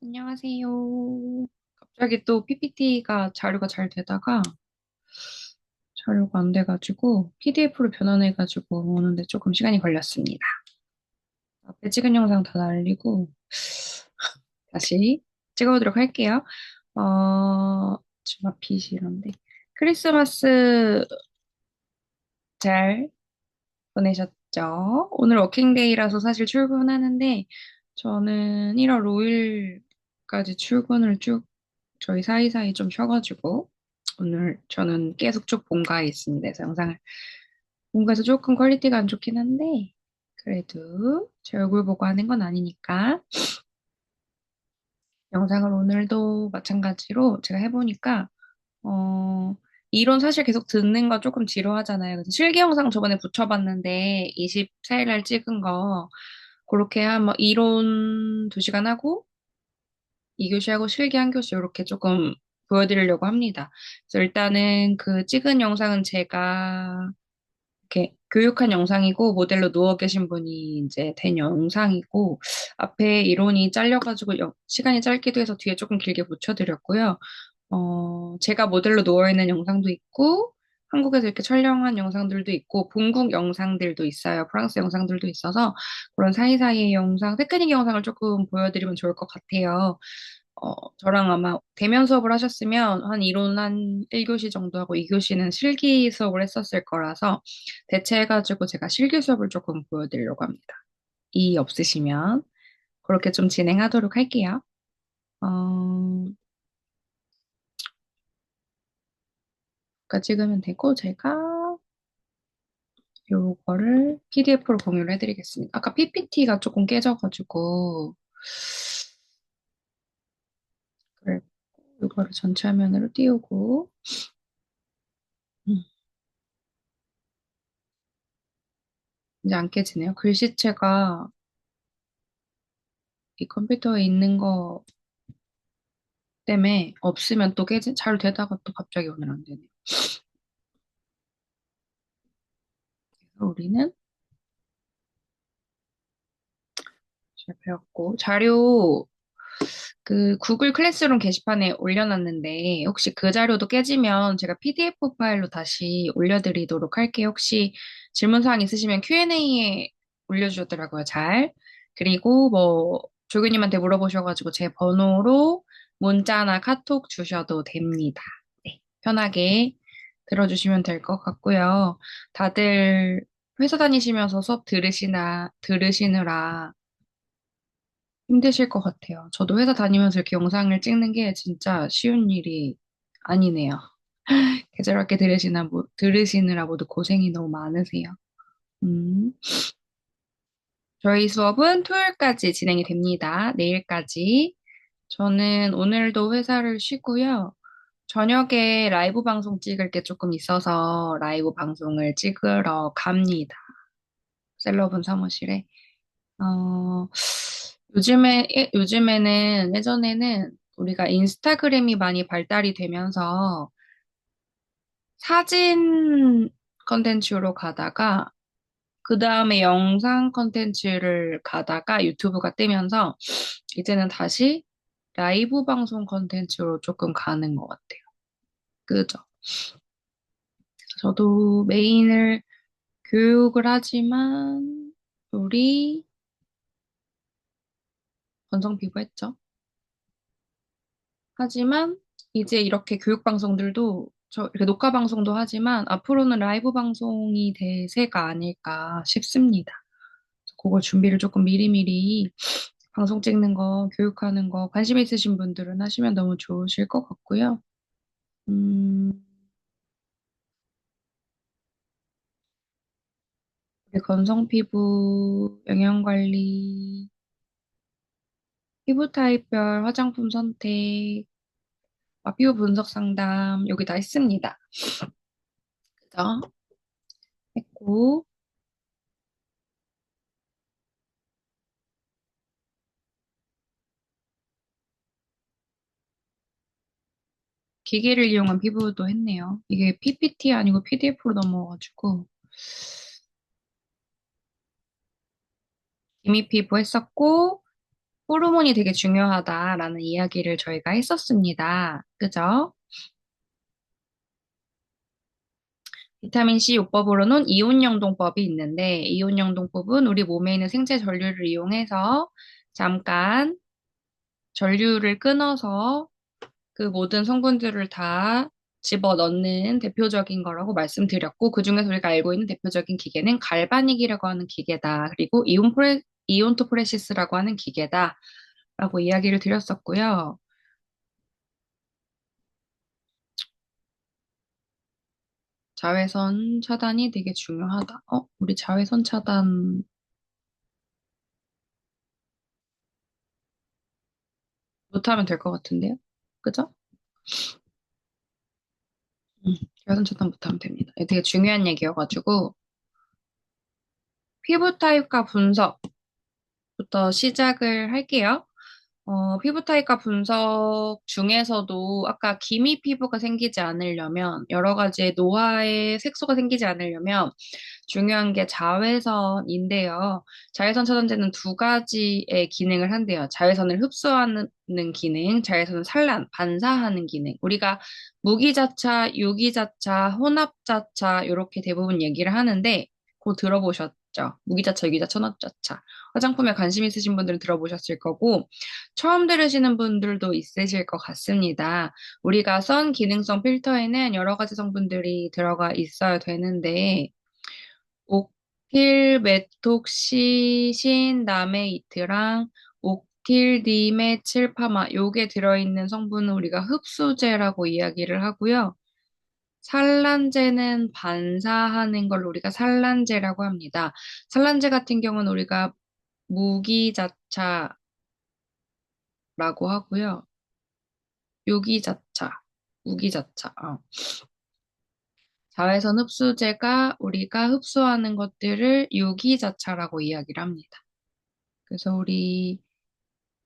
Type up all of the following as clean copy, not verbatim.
안녕하세요. 갑자기 또 PPT가 자료가 잘 되다가 자료가 안 돼가지고 PDF로 변환해가지고 오는데 조금 시간이 걸렸습니다. 앞에 찍은 영상 다 날리고 다시 찍어보도록 할게요. 지금 앞이 이런데 크리스마스 잘 보내셨죠? 오늘 워킹데이라서 사실 출근하는데 저는 1월 5일까지 출근을 쭉 저희 사이사이 좀 쉬어가지고 오늘 저는 계속 쭉 본가에 있습니다. 그래서 영상을 본가에서 조금 퀄리티가 안 좋긴 한데 그래도 제 얼굴 보고 하는 건 아니니까 영상을 오늘도 마찬가지로 제가 해보니까 어 이론 사실 계속 듣는 거 조금 지루하잖아요. 그래서 실기 영상 저번에 붙여봤는데 24일 날 찍은 거 그렇게 한 뭐 이론 2시간 하고 2교시하고 실기 1교시 이렇게 조금 보여드리려고 합니다. 그래서 일단은 그 찍은 영상은 제가 이렇게 교육한 영상이고 모델로 누워 계신 분이 이제 된 영상이고 앞에 이론이 잘려가지고 시간이 짧기도 해서 뒤에 조금 길게 붙여드렸고요. 제가 모델로 누워 있는 영상도 있고 한국에서 이렇게 촬영한 영상들도 있고 본국 영상들도 있어요. 프랑스 영상들도 있어서 그런 사이사이의 영상, 테크닉 영상을 조금 보여드리면 좋을 것 같아요. 저랑 아마 대면 수업을 하셨으면 한 이론 한 1교시 정도 하고 2교시는 실기 수업을 했었을 거라서 대체해가지고 제가 실기 수업을 조금 보여드리려고 합니다. 이의 없으시면 그렇게 좀 진행하도록 할게요. 아까 찍으면 되고 제가 요거를 PDF로 공유를 해드리겠습니다. 아까 PPT가 조금 깨져가지고 그래 이거를 전체 화면으로 띄우고 음, 이제 안 깨지네요. 글씨체가 이 컴퓨터에 있는 거 때문에 없으면 또 깨지 잘 되다가 또 갑자기 오늘 안 되네요. 그래서 우리는 잘 배웠고 자료 그 구글 클래스룸 게시판에 올려놨는데 혹시 그 자료도 깨지면 제가 PDF 파일로 다시 올려드리도록 할게요. 혹시 질문사항 있으시면 Q&A에 올려주셨더라고요. 잘. 그리고 뭐 조교님한테 물어보셔가지고 제 번호로 문자나 카톡 주셔도 됩니다. 네, 편하게 들어주시면 될 것 같고요. 다들 회사 다니시면서 수업 들으시느라 힘드실 것 같아요. 저도 회사 다니면서 이렇게 영상을 찍는 게 진짜 쉬운 일이 아니네요. 계절학기 들으시느라 모두 고생이 너무 많으세요. 음, 저희 수업은 토요일까지 진행이 됩니다. 내일까지. 저는 오늘도 회사를 쉬고요. 저녁에 라이브 방송 찍을 게 조금 있어서 라이브 방송을 찍으러 갑니다. 셀럽은 사무실에. 어, 요즘에는, 예전에는 우리가 인스타그램이 많이 발달이 되면서 사진 컨텐츠로 가다가, 그 다음에 영상 컨텐츠를 가다가 유튜브가 뜨면서, 이제는 다시 라이브 방송 컨텐츠로 조금 가는 것 같아요. 그죠? 저도 메인을 교육을 하지만, 우리 건성 피부 했죠? 하지만 이제 이렇게 교육 방송들도 저 이렇게 녹화 방송도 하지만 앞으로는 라이브 방송이 대세가 아닐까 싶습니다. 그걸 준비를 조금 미리미리 방송 찍는 거, 교육하는 거 관심 있으신 분들은 하시면 너무 좋으실 것 같고요. 음, 우리 건성 피부 영양 관리, 피부 타입별 화장품 선택, 피부 분석 상담 여기 다 있습니다. 그죠? 했고 기계를 이용한 피부도 했네요. 이게 PPT 아니고 PDF로 넘어가지고 이미 피부 했었고 호르몬이 되게 중요하다라는 이야기를 저희가 했었습니다. 그죠? 비타민 C 요법으로는 이온영동법이 있는데, 이온영동법은 우리 몸에 있는 생체 전류를 이용해서 잠깐 전류를 끊어서 그 모든 성분들을 다 집어넣는 대표적인 거라고 말씀드렸고, 그중에서 우리가 알고 있는 대표적인 기계는 갈바닉이라고 하는 기계다. 그리고 이온토프레시스라고 하는 기계다. 라고 이야기를 드렸었고요. 자외선 차단이 되게 중요하다. 우리 자외선 차단 못하면 될 것 같은데요? 그죠? 자외선 차단 못하면 됩니다. 이게 되게 중요한 얘기여가지고, 피부 타입과 분석부터 시작을 할게요. 피부 타입과 분석 중에서도 아까 기미 피부가 생기지 않으려면, 여러 가지의 노화의 색소가 생기지 않으려면 중요한 게 자외선인데요. 자외선 차단제는 두 가지의 기능을 한대요. 자외선을 흡수하는 기능, 자외선을 반사하는 기능. 우리가 무기자차, 유기자차, 혼합자차 이렇게 대부분 얘기를 하는데 곧 들어보셨죠? 무기자차, 유기자차, 혼합자차. 화장품에 관심 있으신 분들은 들어보셨을 거고 처음 들으시는 분들도 있으실 것 같습니다. 우리가 선 기능성 필터에는 여러 가지 성분들이 들어가 있어야 되는데 옥틸 메톡시신 나메이트랑 옥틸 디메칠파마 요게 들어있는 성분은 우리가 흡수제라고 이야기를 하고요. 산란제는 반사하는 걸 우리가 산란제라고 합니다. 산란제 같은 경우는 우리가 무기자차라고 하고요. 유기자차, 무기자차. 자외선 흡수제가 우리가 흡수하는 것들을 유기자차라고 이야기를 합니다. 그래서 우리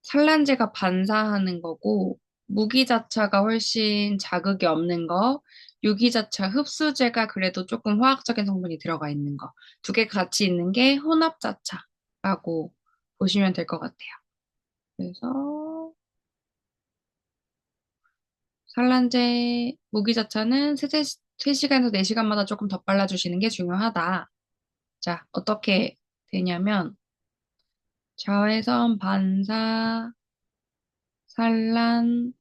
산란제가 반사하는 거고, 무기자차가 훨씬 자극이 없는 거, 유기자차 흡수제가 그래도 조금 화학적인 성분이 들어가 있는 거. 두 개 같이 있는 게 혼합자차라고 보시면 될 것 같아요. 그래서 산란제, 무기자차는 3시간에서 4시간마다 조금 더 빨라주시는 게 중요하다. 자, 어떻게 되냐면, 자외선 반사, 산란,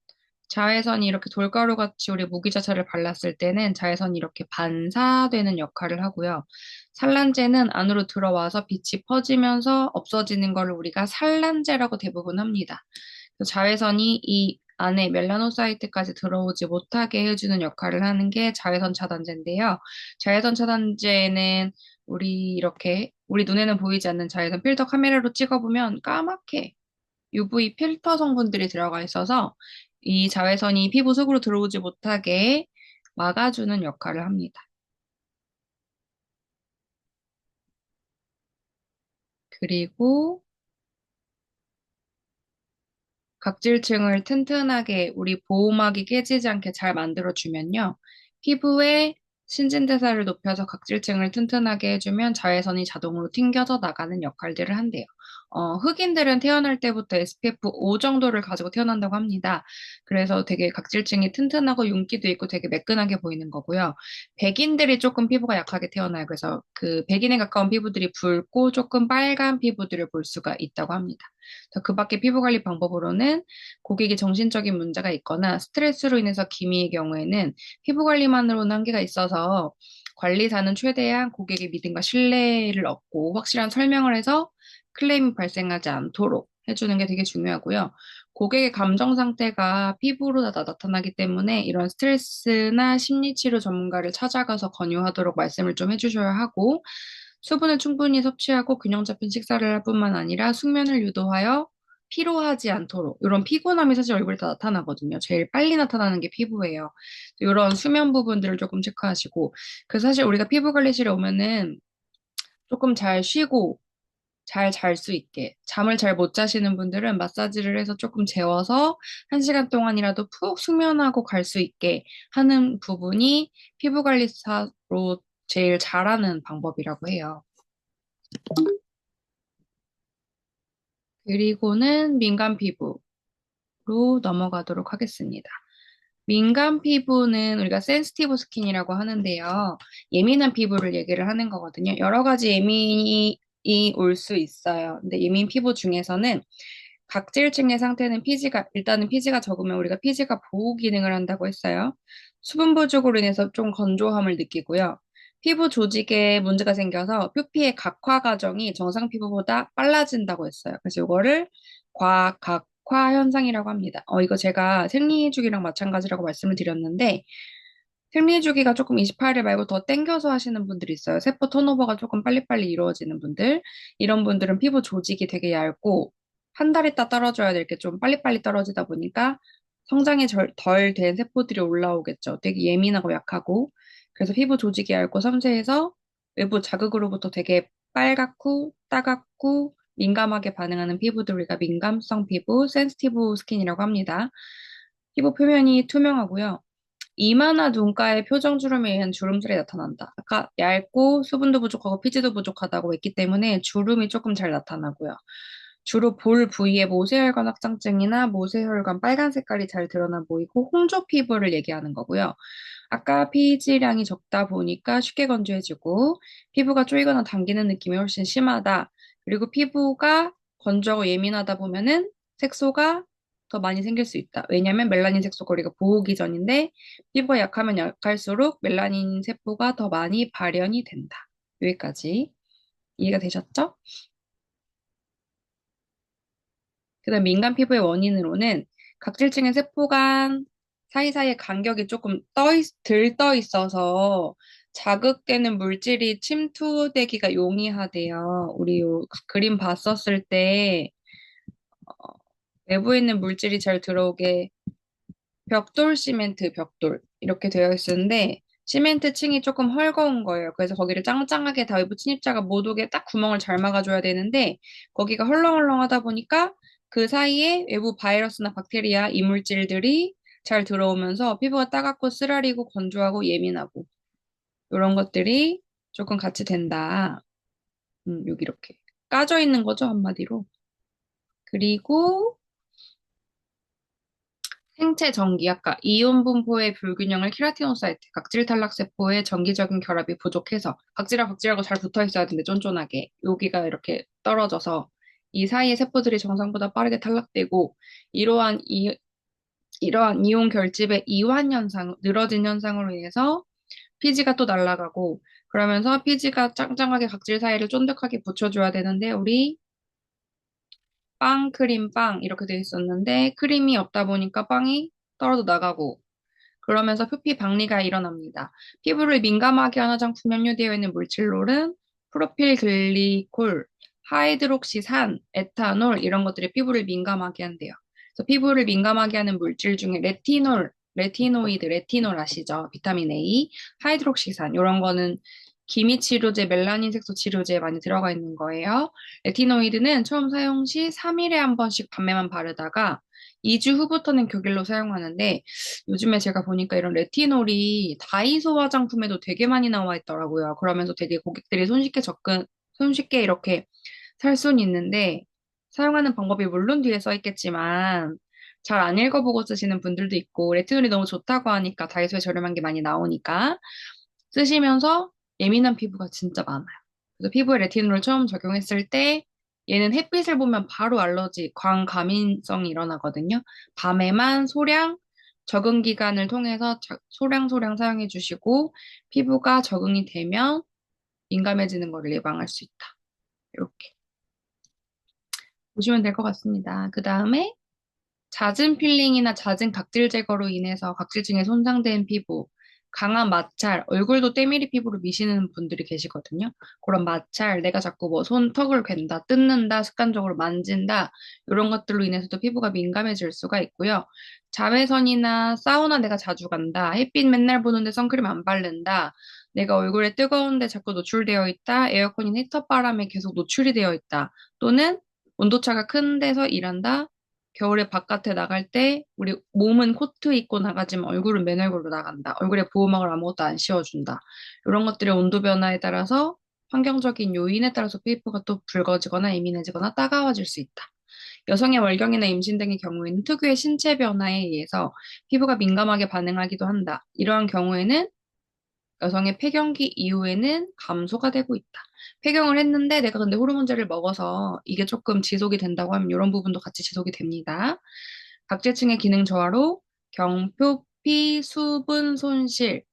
자외선이 이렇게 돌가루 같이 우리 무기자차를 발랐을 때는 자외선이 이렇게 반사되는 역할을 하고요. 산란제는 안으로 들어와서 빛이 퍼지면서 없어지는 것을 우리가 산란제라고 대부분 합니다. 그래서 자외선이 이 안에 멜라노사이트까지 들어오지 못하게 해주는 역할을 하는 게 자외선 차단제인데요. 자외선 차단제는 우리 눈에는 보이지 않는 자외선 필터 카메라로 찍어보면 까맣게 UV 필터 성분들이 들어가 있어서 이 자외선이 피부 속으로 들어오지 못하게 막아주는 역할을 합니다. 그리고 각질층을 튼튼하게 우리 보호막이 깨지지 않게 잘 만들어주면요. 피부의 신진대사를 높여서 각질층을 튼튼하게 해주면 자외선이 자동으로 튕겨져 나가는 역할들을 한대요. 흑인들은 태어날 때부터 SPF 5 정도를 가지고 태어난다고 합니다. 그래서 되게 각질층이 튼튼하고 윤기도 있고 되게 매끈하게 보이는 거고요. 백인들이 조금 피부가 약하게 태어나요. 그래서 그 백인에 가까운 피부들이 붉고 조금 빨간 피부들을 볼 수가 있다고 합니다. 그 밖에 피부 관리 방법으로는 고객이 정신적인 문제가 있거나 스트레스로 인해서 기미의 경우에는 피부 관리만으로는 한계가 있어서 관리사는 최대한 고객의 믿음과 신뢰를 얻고 확실한 설명을 해서 클레임이 발생하지 않도록 해주는 게 되게 중요하고요. 고객의 감정 상태가 피부로 다 나타나기 때문에 이런 스트레스나 심리치료 전문가를 찾아가서 권유하도록 말씀을 좀 해주셔야 하고, 수분을 충분히 섭취하고 균형 잡힌 식사를 할 뿐만 아니라 숙면을 유도하여 피로하지 않도록. 이런 피곤함이 사실 얼굴에 다 나타나거든요. 제일 빨리 나타나는 게 피부예요. 이런 수면 부분들을 조금 체크하시고. 그래서 사실 우리가 피부 관리실에 오면은 조금 잘 쉬고 잘 잘 수 있게. 잠을 잘 못 자시는 분들은 마사지를 해서 조금 재워서 1시간 동안이라도 푹 숙면하고 갈 수 있게 하는 부분이 피부 관리사로 제일 잘하는 방법이라고 해요. 그리고는 민감 피부로 넘어가도록 하겠습니다. 민감 피부는 우리가 센시티브 스킨이라고 하는데요. 예민한 피부를 얘기를 하는 거거든요. 여러 가지 예민이 올 수 있어요. 근데 예민 피부 중에서는 각질층의 상태는 피지가, 일단은 피지가 적으면 우리가 피지가 보호 기능을 한다고 했어요. 수분 부족으로 인해서 좀 건조함을 느끼고요. 피부 조직에 문제가 생겨서 표피의 각화 과정이 정상 피부보다 빨라진다고 했어요. 그래서 이거를 과각화 현상이라고 합니다. 이거 제가 생리 주기랑 마찬가지라고 말씀을 드렸는데, 생리 주기가 조금 28일 말고 더 땡겨서 하시는 분들이 있어요. 세포 턴오버가 조금 빨리빨리 이루어지는 분들. 이런 분들은 피부 조직이 되게 얇고, 한 달 있다 떨어져야 될 게 좀 빨리빨리 떨어지다 보니까 성장이 덜 된 세포들이 올라오겠죠. 되게 예민하고 약하고. 그래서 피부 조직이 얇고 섬세해서 외부 자극으로부터 되게 빨갛고 따갑고 민감하게 반응하는 피부들 우리가 민감성 피부, 센시티브 스킨이라고 합니다. 피부 표면이 투명하고요. 이마나 눈가에 표정 주름에 의한 주름살이 나타난다. 아까 얇고 수분도 부족하고 피지도 부족하다고 했기 때문에 주름이 조금 잘 나타나고요. 주로 볼 부위에 모세혈관 확장증이나 모세혈관 빨간 색깔이 잘 드러나 보이고 홍조 피부를 얘기하는 거고요. 아까 피지량이 적다 보니까 쉽게 건조해지고 피부가 쪼이거나 당기는 느낌이 훨씬 심하다. 그리고 피부가 건조하고 예민하다 보면은 색소가 더 많이 생길 수 있다. 왜냐하면 멜라닌 색소가 우리가 보호기 전인데 피부가 약하면 약할수록 멜라닌 세포가 더 많이 발현이 된다. 여기까지 이해가 되셨죠? 그다음 민감 피부의 원인으로는 각질층의 세포 간 사이사이에 간격이 조금 들떠 있어서 자극되는 물질이 침투되기가 용이하대요. 우리 요 그림 봤었을 때 외부에 있는 물질이 잘 들어오게 벽돌 시멘트, 벽돌 이렇게 되어 있었는데 시멘트 층이 조금 헐거운 거예요. 그래서 거기를 짱짱하게 다 외부 침입자가 못 오게 딱 구멍을 잘 막아줘야 되는데 거기가 헐렁헐렁하다 보니까 그 사이에 외부 바이러스나 박테리아, 이물질들이 잘 들어오면서 피부가 따갑고 쓰라리고 건조하고 예민하고 이런 것들이 조금 같이 된다. 여기 이렇게 까져 있는 거죠, 한마디로. 그리고 생체 전기, 아까 이온 분포의 불균형을 케라티노사이트, 각질 탈락 세포의 정기적인 결합이 부족해서 각질하고 각질하고 잘 붙어 있어야 되는데 쫀쫀하게 여기가 이렇게 떨어져서 이 사이의 세포들이 정상보다 빠르게 탈락되고 이러한 이러한 이온 결집의 이완 현상, 늘어진 현상으로 인해서 피지가 또 날아가고 그러면서 피지가 짱짱하게 각질 사이를 쫀득하게 붙여줘야 되는데 우리 빵, 크림, 빵 이렇게 돼 있었는데 크림이 없다 보니까 빵이 떨어져 나가고 그러면서 표피 박리가 일어납니다. 피부를 민감하게 하는 화장품에 함유되어 있는 물질로는 프로필 글리콜, 하이드록시산, 에탄올 이런 것들이 피부를 민감하게 한대요. 그래서 피부를 민감하게 하는 물질 중에 레티노이드, 레티놀 아시죠? 비타민 A, 하이드록시산 이런 거는 기미 치료제, 멜라닌 색소 치료제에 많이 들어가 있는 거예요. 레티노이드는 처음 사용 시 3일에 한 번씩 밤에만 바르다가 2주 후부터는 격일로 사용하는데 요즘에 제가 보니까 이런 레티놀이 다이소 화장품에도 되게 많이 나와 있더라고요. 그러면서 되게 고객들이 손쉽게 이렇게 살 수는 있는데 사용하는 방법이 물론 뒤에 써 있겠지만 잘 안 읽어보고 쓰시는 분들도 있고 레티놀이 너무 좋다고 하니까 다이소에 저렴한 게 많이 나오니까 쓰시면서 예민한 피부가 진짜 많아요. 그래서 피부에 레티놀을 처음 적용했을 때 얘는 햇빛을 보면 바로 알러지, 광감인성이 일어나거든요. 밤에만 적응 기간을 통해서 소량 사용해 주시고 피부가 적응이 되면 민감해지는 것을 예방할 수 있다. 이렇게 보시면 될 것 같습니다. 그 다음에 잦은 필링이나 잦은 각질 제거로 인해서 각질층에 손상된 피부, 강한 마찰, 얼굴도 때밀이 피부로 미시는 분들이 계시거든요. 그런 마찰, 내가 자꾸 뭐 손턱을 괜다, 뜯는다, 습관적으로 만진다, 이런 것들로 인해서도 피부가 민감해질 수가 있고요. 자외선이나 사우나 내가 자주 간다, 햇빛 맨날 보는데 선크림 안 바른다, 내가 얼굴에 뜨거운데 자꾸 노출되어 있다, 에어컨이나 히터 바람에 계속 노출이 되어 있다, 또는 온도차가 큰 데서 일한다, 겨울에 바깥에 나갈 때 우리 몸은 코트 입고 나가지만 얼굴은 맨 얼굴로 나간다. 얼굴에 보호막을 아무것도 안 씌워준다. 이런 것들의 온도 변화에 따라서 환경적인 요인에 따라서 피부가 또 붉어지거나 예민해지거나 따가워질 수 있다. 여성의 월경이나 임신 등의 경우에는 특유의 신체 변화에 의해서 피부가 민감하게 반응하기도 한다. 이러한 경우에는 여성의 폐경기 이후에는 감소가 되고 있다. 폐경을 했는데 내가 근데 호르몬제를 먹어서 이게 조금 지속이 된다고 하면 이런 부분도 같이 지속이 됩니다. 각질층의 기능 저하로 경표피 수분 손실,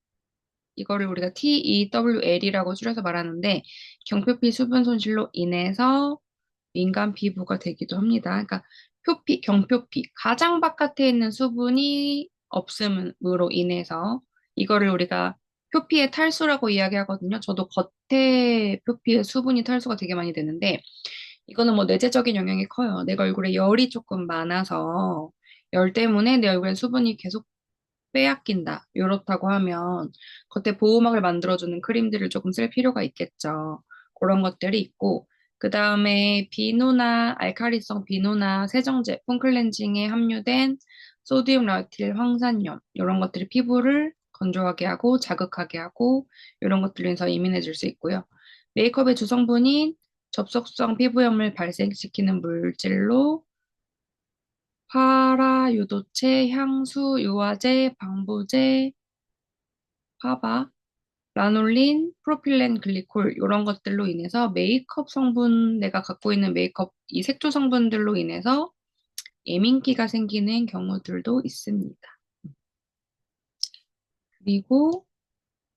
이거를 우리가 TEWL이라고 줄여서 말하는데 경표피 수분 손실로 인해서 민감 피부가 되기도 합니다. 그러니까 표피, 경표피, 가장 바깥에 있는 수분이 없음으로 인해서 이거를 우리가 표피의 탈수라고 이야기하거든요. 저도 겉에 표피에 수분이 탈수가 되게 많이 되는데 이거는 뭐 내재적인 영향이 커요. 내가 얼굴에 열이 조금 많아서 열 때문에 내 얼굴에 수분이 계속 빼앗긴다. 이렇다고 하면 겉에 보호막을 만들어주는 크림들을 조금 쓸 필요가 있겠죠. 그런 것들이 있고, 그 다음에 비누나 알칼리성 비누나 세정제, 폼클렌징에 함유된 소디움 라우틸 황산염, 이런 것들이 피부를 건조하게 하고 자극하게 하고, 이런 것들로 인해서 예민해질 수 있고요. 메이크업의 주성분인 접속성 피부염을 발생시키는 물질로 파라, 유도체, 향수, 유화제, 방부제, 파바, 라놀린, 프로필렌 글리콜 이런 것들로 인해서 메이크업 성분 내가 갖고 있는 메이크업 이 색조 성분들로 인해서 예민기가 생기는 경우들도 있습니다. 그리고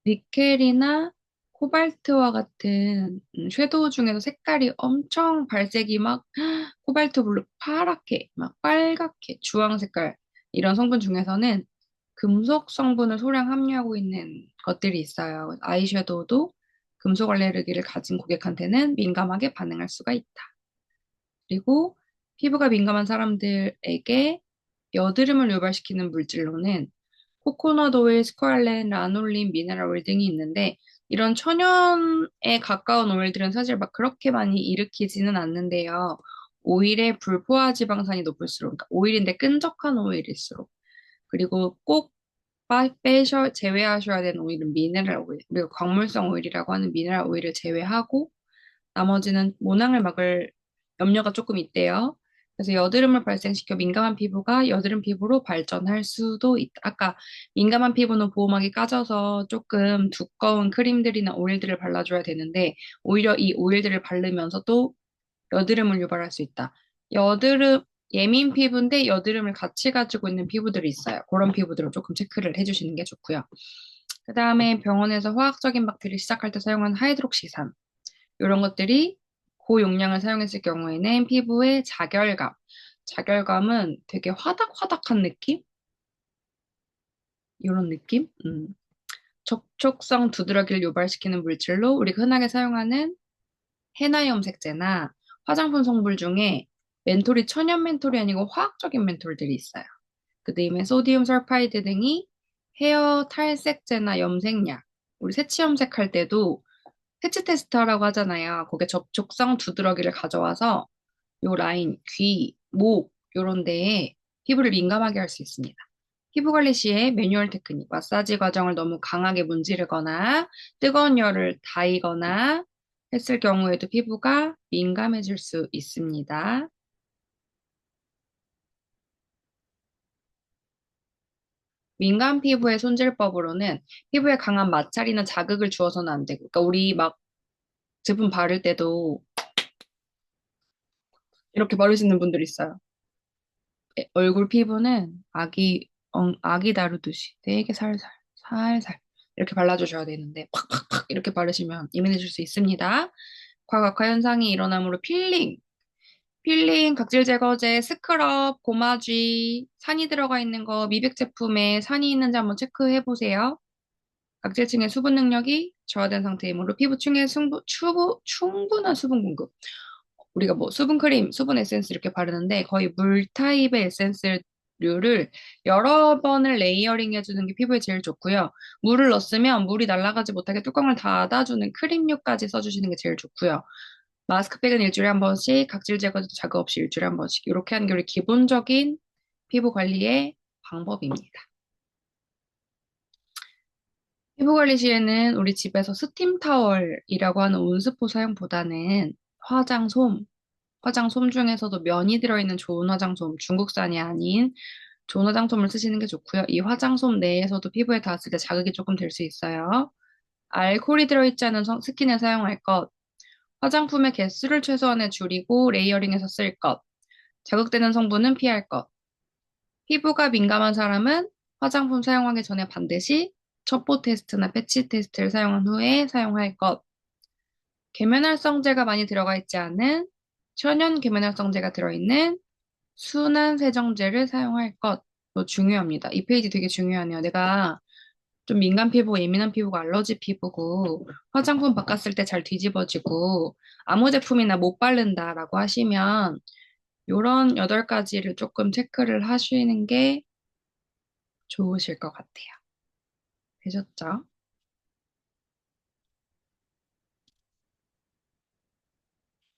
니켈이나 코발트와 같은 섀도우 중에서 색깔이 엄청 발색이 막 코발트 블루 파랗게 막 빨갛게 주황 색깔 이런 성분 중에서는 금속 성분을 소량 함유하고 있는 것들이 있어요. 아이섀도우도 금속 알레르기를 가진 고객한테는 민감하게 반응할 수가 있다. 그리고 피부가 민감한 사람들에게 여드름을 유발시키는 물질로는 코코넛 오일, 스쿼알렌, 라놀린, 미네랄 오일 등이 있는데 이런 천연에 가까운 오일들은 사실 막 그렇게 많이 일으키지는 않는데요. 오일의 불포화 지방산이 높을수록, 그러니까 오일인데 끈적한 오일일수록, 그리고 꼭 제외하셔야 되는 오일은 미네랄 오일, 그리고 광물성 오일이라고 하는 미네랄 오일을 제외하고 나머지는 모낭을 막을 염려가 조금 있대요. 그래서 여드름을 발생시켜 민감한 피부가 여드름 피부로 발전할 수도 있다. 아까 민감한 피부는 보호막이 까져서 조금 두꺼운 크림들이나 오일들을 발라줘야 되는데 오히려 이 오일들을 바르면서 또 여드름을 유발할 수 있다. 여드름, 예민 피부인데 여드름을 같이 가지고 있는 피부들이 있어요. 그런 피부들을 조금 체크를 해주시는 게 좋고요. 그 다음에 병원에서 화학적인 막대를 시작할 때 사용하는 하이드록시산. 이런 것들이 고용량을 사용했을 경우에는 피부의 자결감은 되게 화닥화닥한 느낌? 이런 느낌? 접촉성 두드러기를 유발시키는 물질로 우리가 흔하게 사용하는 헤나 염색제나 화장품 성분 중에 멘톨이 천연 멘톨이 아니고 화학적인 멘톨들이 있어요. 그 다음에 소디움 설파이드 등이 헤어 탈색제나 염색약, 우리 새치 염색할 때도 패치 테스트 하라고 하잖아요. 거기에 접촉성 두드러기를 가져와서 요 라인, 귀, 목 요런 데에 피부를 민감하게 할 수 있습니다. 피부 관리 시에 매뉴얼 테크닉, 마사지 과정을 너무 강하게 문지르거나 뜨거운 열을 가이거나 했을 경우에도 피부가 민감해질 수 있습니다. 민감 피부의 손질법으로는 피부에 강한 마찰이나 자극을 주어서는 안 되고, 그러니까 우리 막 제품 바를 때도 이렇게 바르시는 분들 있어요. 얼굴 피부는 아기 다루듯이 되게 살살 이렇게 발라주셔야 되는데 팍팍팍 이렇게 바르시면 예민해질 수 있습니다. 과각화 현상이 일어나므로 필링, 각질 제거제, 스크럽, 고마쥐, 산이 들어가 있는 거 미백 제품에 산이 있는지 한번 체크해 보세요. 각질층의 수분 능력이 저하된 상태이므로 피부층에 충분한 수분 공급. 우리가 뭐 수분 크림, 수분 에센스 이렇게 바르는데 거의 물 타입의 에센스류를 여러 번을 레이어링 해주는 게 피부에 제일 좋고요. 물을 넣었으면 물이 날아가지 못하게 뚜껑을 닫아주는 크림류까지 써주시는 게 제일 좋고요. 마스크팩은 일주일에 한 번씩, 각질 제거도 자극 없이 일주일에 한 번씩 이렇게 하는 게 우리 기본적인 피부 관리의 방법입니다. 피부 관리 시에는 우리 집에서 스팀 타월이라고 하는 온스포 사용보다는 화장솜, 화장솜 중에서도 면이 들어있는 좋은 화장솜, 중국산이 아닌 좋은 화장솜을 쓰시는 게 좋고요. 이 화장솜 내에서도 피부에 닿았을 때 자극이 조금 될 수 있어요. 알코올이 들어있지 않은 스킨에 사용할 것, 화장품의 개수를 최소한에 줄이고 레이어링해서 쓸 것, 자극되는 성분은 피할 것. 피부가 민감한 사람은 화장품 사용하기 전에 반드시 첩보 테스트나 패치 테스트를 사용한 후에 사용할 것. 계면활성제가 많이 들어가 있지 않은 천연 계면활성제가 들어있는 순한 세정제를 사용할 것도 중요합니다. 이 페이지 되게 중요하네요. 내가 좀 민감 피부, 예민한 피부가 알러지 피부고 화장품 바꿨을 때 잘 뒤집어지고 아무 제품이나 못 바른다라고 하시면 요런 8가지를 조금 체크를 하시는 게 좋으실 것 같아요. 되셨죠?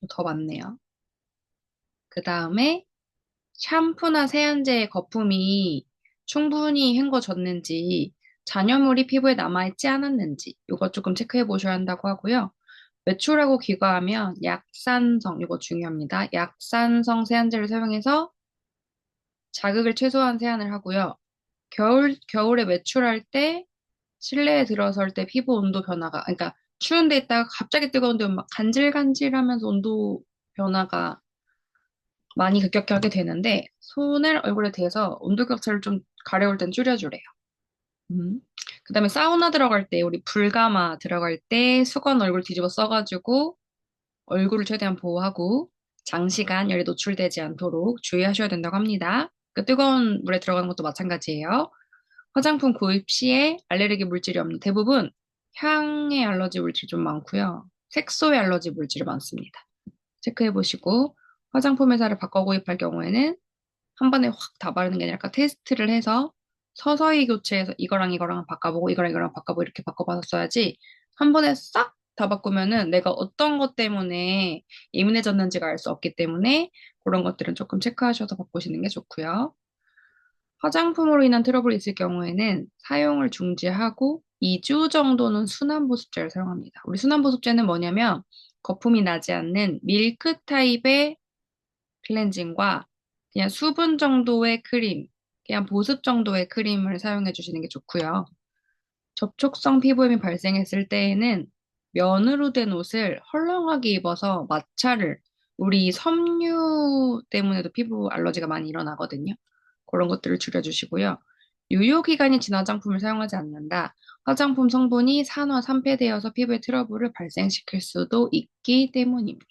더 많네요. 그 다음에 샴푸나 세안제의 거품이 충분히 헹궈졌는지 잔여물이 피부에 남아있지 않았는지 이거 조금 체크해 보셔야 한다고 하고요. 외출하고 귀가하면 약산성, 이거 중요합니다. 약산성 세안제를 사용해서 자극을 최소한 세안을 하고요. 겨울에 외출할 때 실내에 들어설 때 피부 온도 변화가, 그러니까 추운 데 있다가 갑자기 뜨거운 데 막 간질간질하면서 온도 변화가 많이 급격하게 되는데 손을 얼굴에 대서 온도 격차를 좀 가려울 땐 줄여주래요. 음. 그다음에 사우나 들어갈 때 우리 불가마 들어갈 때 수건 얼굴 뒤집어 써가지고 얼굴을 최대한 보호하고 장시간 열에 노출되지 않도록 주의하셔야 된다고 합니다. 그 뜨거운 물에 들어가는 것도 마찬가지예요. 화장품 구입 시에 알레르기 물질이 없는 대부분 향에 알러지 물질이 좀 많고요. 색소에 알러지 물질이 많습니다. 체크해 보시고 화장품 회사를 바꿔 구입할 경우에는 한 번에 확 다 바르는 게 아니라 약간 테스트를 해서 서서히 교체해서 이거랑 이거랑 바꿔보고 이거랑 이거랑 바꿔보고 이렇게 바꿔봤어야지 한 번에 싹 다 바꾸면은 내가 어떤 것 때문에 예민해졌는지가 알 수 없기 때문에 그런 것들은 조금 체크하셔서 바꾸시는 게 좋고요. 화장품으로 인한 트러블이 있을 경우에는 사용을 중지하고 2주 정도는 순환보습제를 사용합니다. 우리 순환보습제는 뭐냐면 거품이 나지 않는 밀크 타입의 클렌징과 그냥 수분 정도의 크림, 그냥 보습 정도의 크림을 사용해 주시는 게 좋고요. 접촉성 피부염이 발생했을 때에는 면으로 된 옷을 헐렁하게 입어서 마찰을, 우리 섬유 때문에도 피부 알러지가 많이 일어나거든요. 그런 것들을 줄여주시고요. 유효기간이 지난 화장품을 사용하지 않는다. 화장품 성분이 산화, 산패되어서 피부에 트러블을 발생시킬 수도 있기 때문입니다.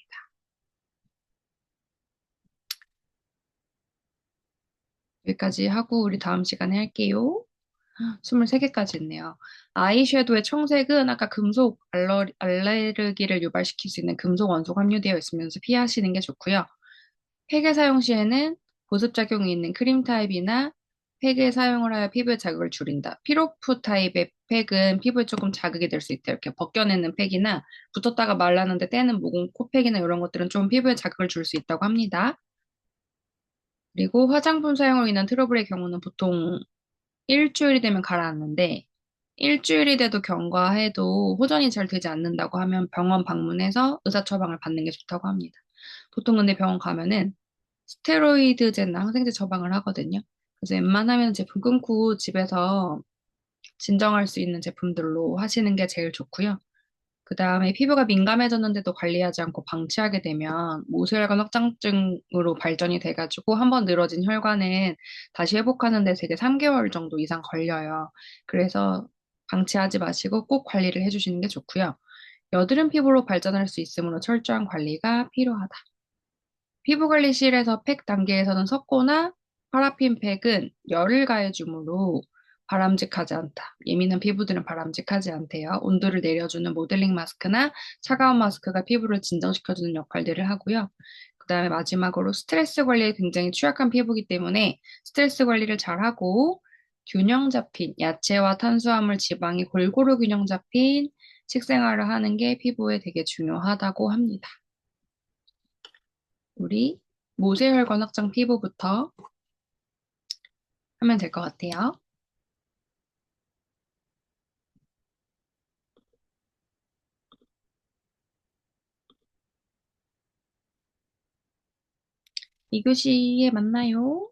여기까지 하고 우리 다음 시간에 할게요. 23개까지 있네요. 아이섀도우의 청색은 아까 금속 알레르기를 유발시킬 수 있는 금속 원소가 함유되어 있으면서 피하시는 게 좋고요. 팩을 사용 시에는 보습작용이 있는 크림 타입이나 팩을 사용을 하여 피부에 자극을 줄인다. 피로프 타입의 팩은 피부에 조금 자극이 될 수 있대요. 이렇게 벗겨내는 팩이나 붙었다가 말랐는데 떼는 모공 코팩이나 이런 것들은 좀 피부에 자극을 줄 수 있다고 합니다. 그리고 화장품 사용으로 인한 트러블의 경우는 보통 일주일이 되면 가라앉는데 일주일이 돼도 경과해도 호전이 잘 되지 않는다고 하면 병원 방문해서 의사 처방을 받는 게 좋다고 합니다. 보통 근데 병원 가면은 스테로이드제나 항생제 처방을 하거든요. 그래서 웬만하면 제품 끊고 집에서 진정할 수 있는 제품들로 하시는 게 제일 좋고요. 그 다음에 피부가 민감해졌는데도 관리하지 않고 방치하게 되면 모세혈관 확장증으로 발전이 돼가지고 한번 늘어진 혈관은 다시 회복하는 데 되게 3개월 정도 이상 걸려요. 그래서 방치하지 마시고 꼭 관리를 해주시는 게 좋고요. 여드름 피부로 발전할 수 있으므로 철저한 관리가 필요하다. 피부관리실에서 팩 단계에서는 석고나 파라핀 팩은 열을 가해주므로 바람직하지 않다. 예민한 피부들은 바람직하지 않대요. 온도를 내려주는 모델링 마스크나 차가운 마스크가 피부를 진정시켜주는 역할들을 하고요. 그 다음에 마지막으로 스트레스 관리에 굉장히 취약한 피부이기 때문에 스트레스 관리를 잘하고 균형 잡힌 야채와 탄수화물, 지방이 골고루 균형 잡힌 식생활을 하는 게 피부에 되게 중요하다고 합니다. 우리 모세혈관 확장 피부부터 하면 될 것 같아요. 2교시에 만나요.